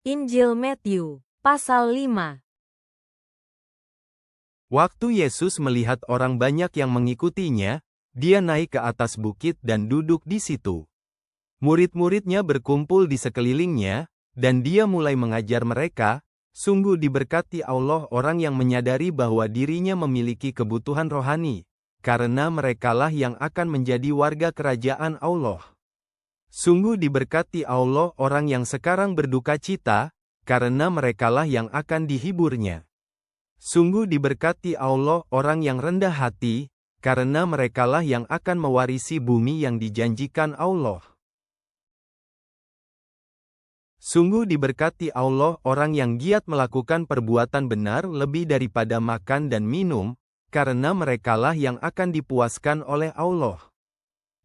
Injil Matthew, pasal 5. Waktu Yesus melihat orang banyak yang mengikutinya, dia naik ke atas bukit dan duduk di situ. Murid-muridnya berkumpul di sekelilingnya, dan dia mulai mengajar mereka. Sungguh diberkati Allah orang yang menyadari bahwa dirinya memiliki kebutuhan rohani, karena merekalah yang akan menjadi warga kerajaan Allah. Sungguh diberkati Allah orang yang sekarang berduka cita, karena merekalah yang akan dihiburnya. Sungguh diberkati Allah orang yang rendah hati, karena merekalah yang akan mewarisi bumi yang dijanjikan Allah. Sungguh diberkati Allah orang yang giat melakukan perbuatan benar lebih daripada makan dan minum, karena merekalah yang akan dipuaskan oleh Allah.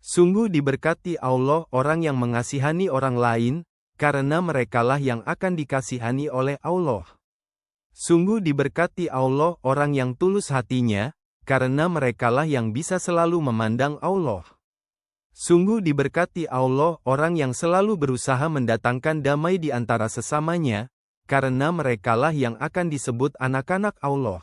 Sungguh diberkati Allah orang yang mengasihani orang lain, karena merekalah yang akan dikasihani oleh Allah. Sungguh diberkati Allah orang yang tulus hatinya, karena merekalah yang bisa selalu memandang Allah. Sungguh diberkati Allah orang yang selalu berusaha mendatangkan damai di antara sesamanya, karena merekalah yang akan disebut anak-anak Allah.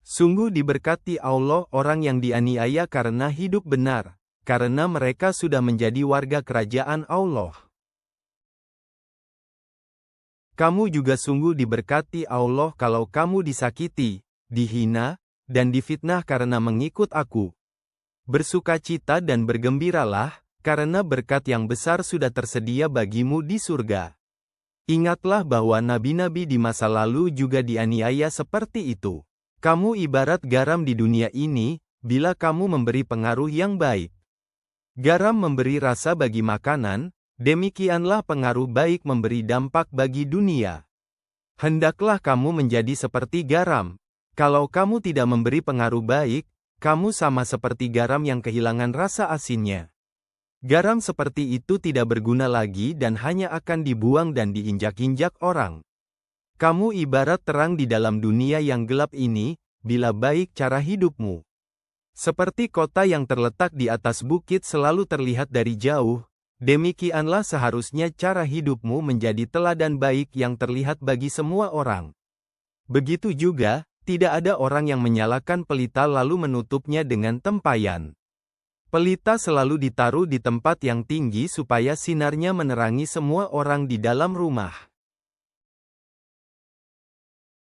Sungguh diberkati Allah orang yang dianiaya karena hidup benar, karena mereka sudah menjadi warga kerajaan Allah. Kamu juga sungguh diberkati Allah kalau kamu disakiti, dihina, dan difitnah karena mengikut aku. Bersukacita dan bergembiralah, karena berkat yang besar sudah tersedia bagimu di surga. Ingatlah bahwa nabi-nabi di masa lalu juga dianiaya seperti itu. Kamu ibarat garam di dunia ini, bila kamu memberi pengaruh yang baik. Garam memberi rasa bagi makanan, demikianlah pengaruh baik memberi dampak bagi dunia. Hendaklah kamu menjadi seperti garam. Kalau kamu tidak memberi pengaruh baik, kamu sama seperti garam yang kehilangan rasa asinnya. Garam seperti itu tidak berguna lagi dan hanya akan dibuang dan diinjak-injak orang. Kamu ibarat terang di dalam dunia yang gelap ini, bila baik cara hidupmu. Seperti kota yang terletak di atas bukit selalu terlihat dari jauh, demikianlah seharusnya cara hidupmu menjadi teladan baik yang terlihat bagi semua orang. Begitu juga, tidak ada orang yang menyalakan pelita lalu menutupnya dengan tempayan. Pelita selalu ditaruh di tempat yang tinggi supaya sinarnya menerangi semua orang di dalam rumah.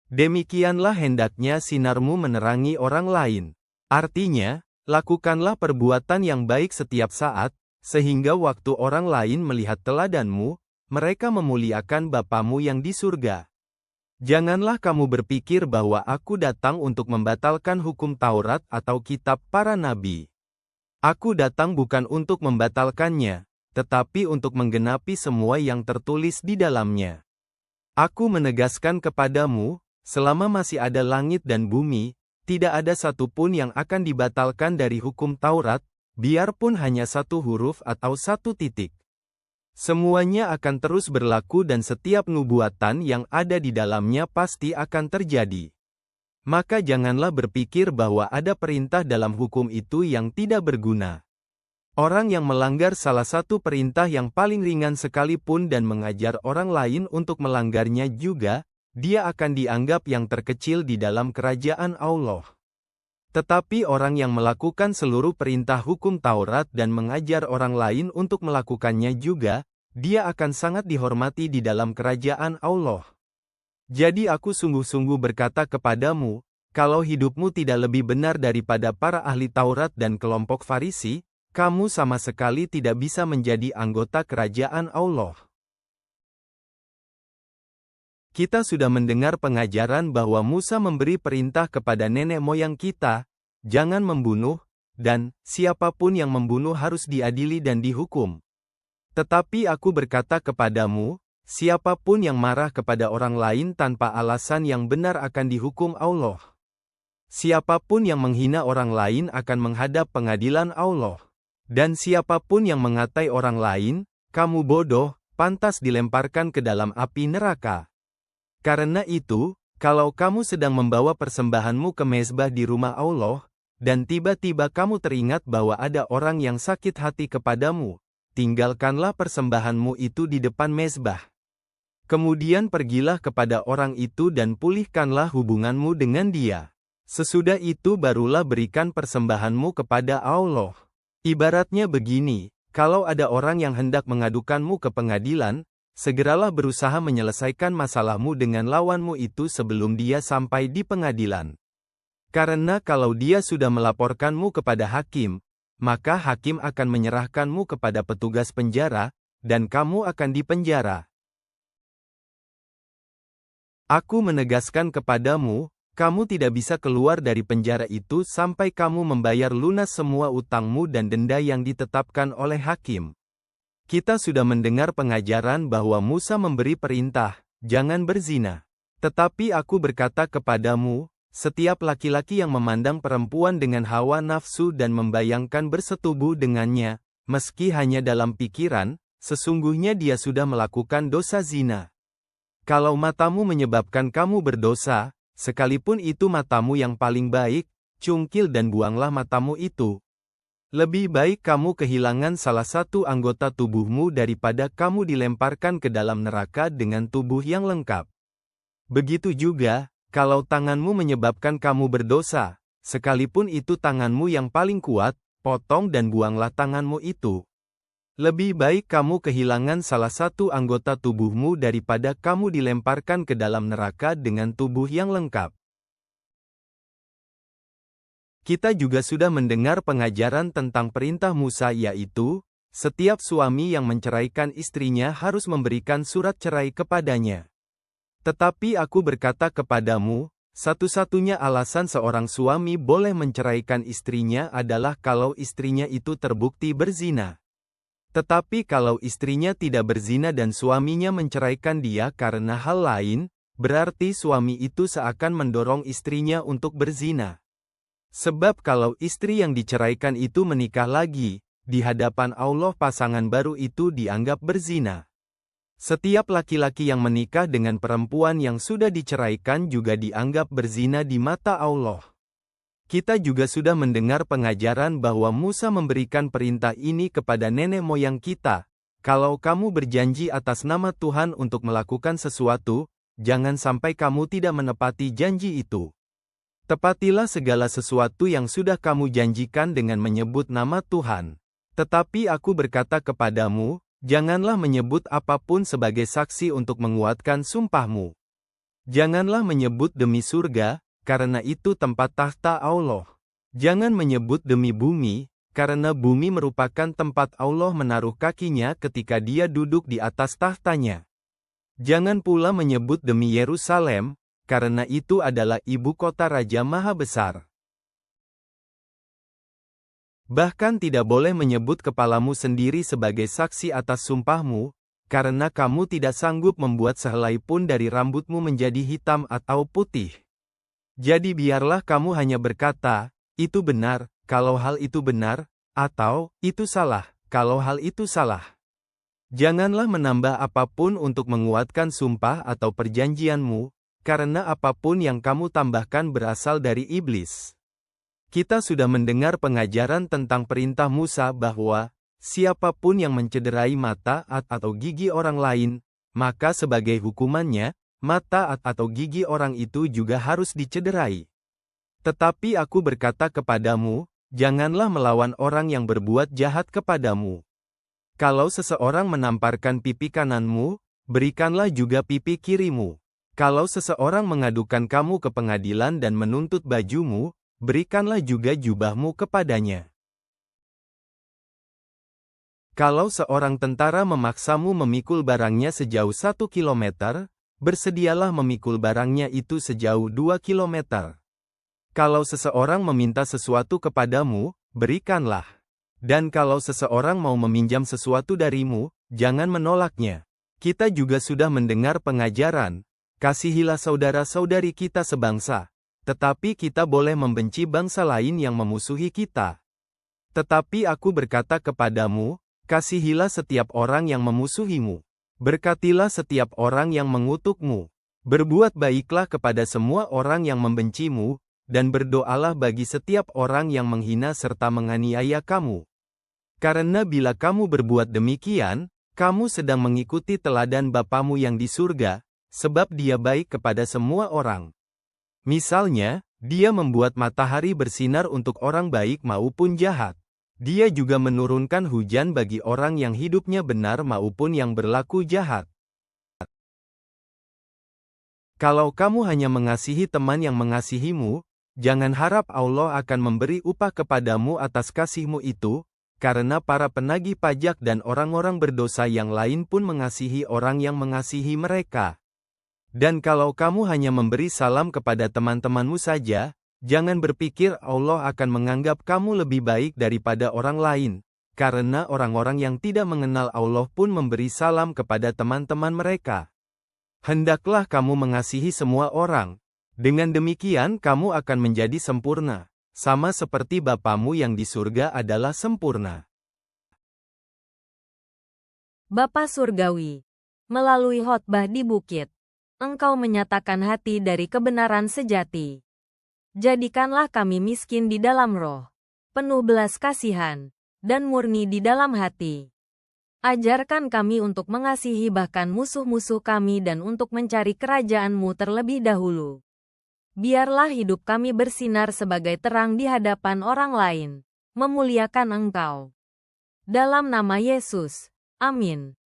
Demikianlah hendaknya sinarmu menerangi orang lain. Artinya, lakukanlah perbuatan yang baik setiap saat, sehingga waktu orang lain melihat teladanmu, mereka memuliakan Bapamu yang di surga. Janganlah kamu berpikir bahwa aku datang untuk membatalkan hukum Taurat atau kitab para nabi. Aku datang bukan untuk membatalkannya, tetapi untuk menggenapi semua yang tertulis di dalamnya. Aku menegaskan kepadamu, selama masih ada langit dan bumi, tidak ada satupun yang akan dibatalkan dari hukum Taurat, biarpun hanya satu huruf atau satu titik. Semuanya akan terus berlaku dan setiap nubuatan yang ada di dalamnya pasti akan terjadi. Maka janganlah berpikir bahwa ada perintah dalam hukum itu yang tidak berguna. Orang yang melanggar salah satu perintah yang paling ringan sekalipun dan mengajar orang lain untuk melanggarnya juga, dia akan dianggap yang terkecil di dalam kerajaan Allah. Tetapi orang yang melakukan seluruh perintah hukum Taurat dan mengajar orang lain untuk melakukannya juga, dia akan sangat dihormati di dalam kerajaan Allah. Jadi aku sungguh-sungguh berkata kepadamu, kalau hidupmu tidak lebih benar daripada para ahli Taurat dan kelompok Farisi, kamu sama sekali tidak bisa menjadi anggota kerajaan Allah. Kita sudah mendengar pengajaran bahwa Musa memberi perintah kepada nenek moyang kita, jangan membunuh, dan siapapun yang membunuh harus diadili dan dihukum. Tetapi aku berkata kepadamu, siapapun yang marah kepada orang lain tanpa alasan yang benar akan dihukum Allah. Siapapun yang menghina orang lain akan menghadap pengadilan Allah. Dan siapapun yang mengatai orang lain, kamu bodoh, pantas dilemparkan ke dalam api neraka. Karena itu, kalau kamu sedang membawa persembahanmu ke mezbah di rumah Allah, dan tiba-tiba kamu teringat bahwa ada orang yang sakit hati kepadamu, tinggalkanlah persembahanmu itu di depan mezbah. Kemudian pergilah kepada orang itu dan pulihkanlah hubunganmu dengan dia. Sesudah itu barulah berikan persembahanmu kepada Allah. Ibaratnya begini, kalau ada orang yang hendak mengadukanmu ke pengadilan, segeralah berusaha menyelesaikan masalahmu dengan lawanmu itu sebelum dia sampai di pengadilan. Karena kalau dia sudah melaporkanmu kepada hakim, maka hakim akan menyerahkanmu kepada petugas penjara, dan kamu akan dipenjara. Aku menegaskan kepadamu, kamu tidak bisa keluar dari penjara itu sampai kamu membayar lunas semua utangmu dan denda yang ditetapkan oleh hakim. Kita sudah mendengar pengajaran bahwa Musa memberi perintah, jangan berzina. Tetapi aku berkata kepadamu, setiap laki-laki yang memandang perempuan dengan hawa nafsu dan membayangkan bersetubuh dengannya, meski hanya dalam pikiran, sesungguhnya dia sudah melakukan dosa zina. Kalau matamu menyebabkan kamu berdosa, sekalipun itu matamu yang paling baik, cungkil dan buanglah matamu itu. Lebih baik kamu kehilangan salah satu anggota tubuhmu daripada kamu dilemparkan ke dalam neraka dengan tubuh yang lengkap. Begitu juga, kalau tanganmu menyebabkan kamu berdosa, sekalipun itu tanganmu yang paling kuat, potong dan buanglah tanganmu itu. Lebih baik kamu kehilangan salah satu anggota tubuhmu daripada kamu dilemparkan ke dalam neraka dengan tubuh yang lengkap. Kita juga sudah mendengar pengajaran tentang perintah Musa yaitu, setiap suami yang menceraikan istrinya harus memberikan surat cerai kepadanya. Tetapi aku berkata kepadamu, satu-satunya alasan seorang suami boleh menceraikan istrinya adalah kalau istrinya itu terbukti berzina. Tetapi kalau istrinya tidak berzina dan suaminya menceraikan dia karena hal lain, berarti suami itu seakan mendorong istrinya untuk berzina. Sebab kalau istri yang diceraikan itu menikah lagi, di hadapan Allah pasangan baru itu dianggap berzina. Setiap laki-laki yang menikah dengan perempuan yang sudah diceraikan juga dianggap berzina di mata Allah. Kita juga sudah mendengar pengajaran bahwa Musa memberikan perintah ini kepada nenek moyang kita, kalau kamu berjanji atas nama Tuhan untuk melakukan sesuatu, jangan sampai kamu tidak menepati janji itu. Tepatilah segala sesuatu yang sudah kamu janjikan dengan menyebut nama Tuhan. Tetapi aku berkata kepadamu, janganlah menyebut apapun sebagai saksi untuk menguatkan sumpahmu. Janganlah menyebut demi surga, karena itu tempat tahta Allah. Jangan menyebut demi bumi, karena bumi merupakan tempat Allah menaruh kakinya ketika dia duduk di atas tahtanya. Jangan pula menyebut demi Yerusalem, karena itu adalah ibu kota Raja Maha Besar. Bahkan tidak boleh menyebut kepalamu sendiri sebagai saksi atas sumpahmu, karena kamu tidak sanggup membuat sehelai pun dari rambutmu menjadi hitam atau putih. Jadi biarlah kamu hanya berkata, itu benar, kalau hal itu benar, atau, itu salah, kalau hal itu salah. Janganlah menambah apapun untuk menguatkan sumpah atau perjanjianmu, karena apapun yang kamu tambahkan berasal dari iblis. Kita sudah mendengar pengajaran tentang perintah Musa bahwa, siapapun yang mencederai mata atau gigi orang lain, maka sebagai hukumannya, mata atau gigi orang itu juga harus dicederai. Tetapi aku berkata kepadamu, janganlah melawan orang yang berbuat jahat kepadamu. Kalau seseorang menamparkan pipi kananmu, berikanlah juga pipi kirimu. Kalau seseorang mengadukan kamu ke pengadilan dan menuntut bajumu, berikanlah juga jubahmu kepadanya. Kalau seorang tentara memaksamu memikul barangnya sejauh 1 kilometer, bersedialah memikul barangnya itu sejauh 2 kilometer. Kalau seseorang meminta sesuatu kepadamu, berikanlah. Dan kalau seseorang mau meminjam sesuatu darimu, jangan menolaknya. Kita juga sudah mendengar pengajaran, kasihilah saudara-saudari kita sebangsa, tetapi kita boleh membenci bangsa lain yang memusuhi kita. Tetapi aku berkata kepadamu, kasihilah setiap orang yang memusuhimu. Berkatilah setiap orang yang mengutukmu. Berbuat baiklah kepada semua orang yang membencimu, dan berdoalah bagi setiap orang yang menghina serta menganiaya kamu. Karena bila kamu berbuat demikian, kamu sedang mengikuti teladan Bapamu yang di surga, sebab Dia baik kepada semua orang. Misalnya, Dia membuat matahari bersinar untuk orang baik maupun jahat. Dia juga menurunkan hujan bagi orang yang hidupnya benar maupun yang berlaku jahat. Kalau kamu hanya mengasihi teman yang mengasihimu, jangan harap Allah akan memberi upah kepadamu atas kasihmu itu, karena para penagih pajak dan orang-orang berdosa yang lain pun mengasihi orang yang mengasihi mereka. Dan kalau kamu hanya memberi salam kepada teman-temanmu saja, jangan berpikir Allah akan menganggap kamu lebih baik daripada orang lain, karena orang-orang yang tidak mengenal Allah pun memberi salam kepada teman-teman mereka. Hendaklah kamu mengasihi semua orang. Dengan demikian kamu akan menjadi sempurna, sama seperti Bapamu yang di surga adalah sempurna. Bapa Surgawi, melalui khotbah di bukit, Engkau menyatakan hati dari kebenaran sejati. Jadikanlah kami miskin di dalam roh, penuh belas kasihan, dan murni di dalam hati. Ajarkan kami untuk mengasihi bahkan musuh-musuh kami dan untuk mencari kerajaan-Mu terlebih dahulu. Biarlah hidup kami bersinar sebagai terang di hadapan orang lain, memuliakan Engkau. Dalam nama Yesus, amin.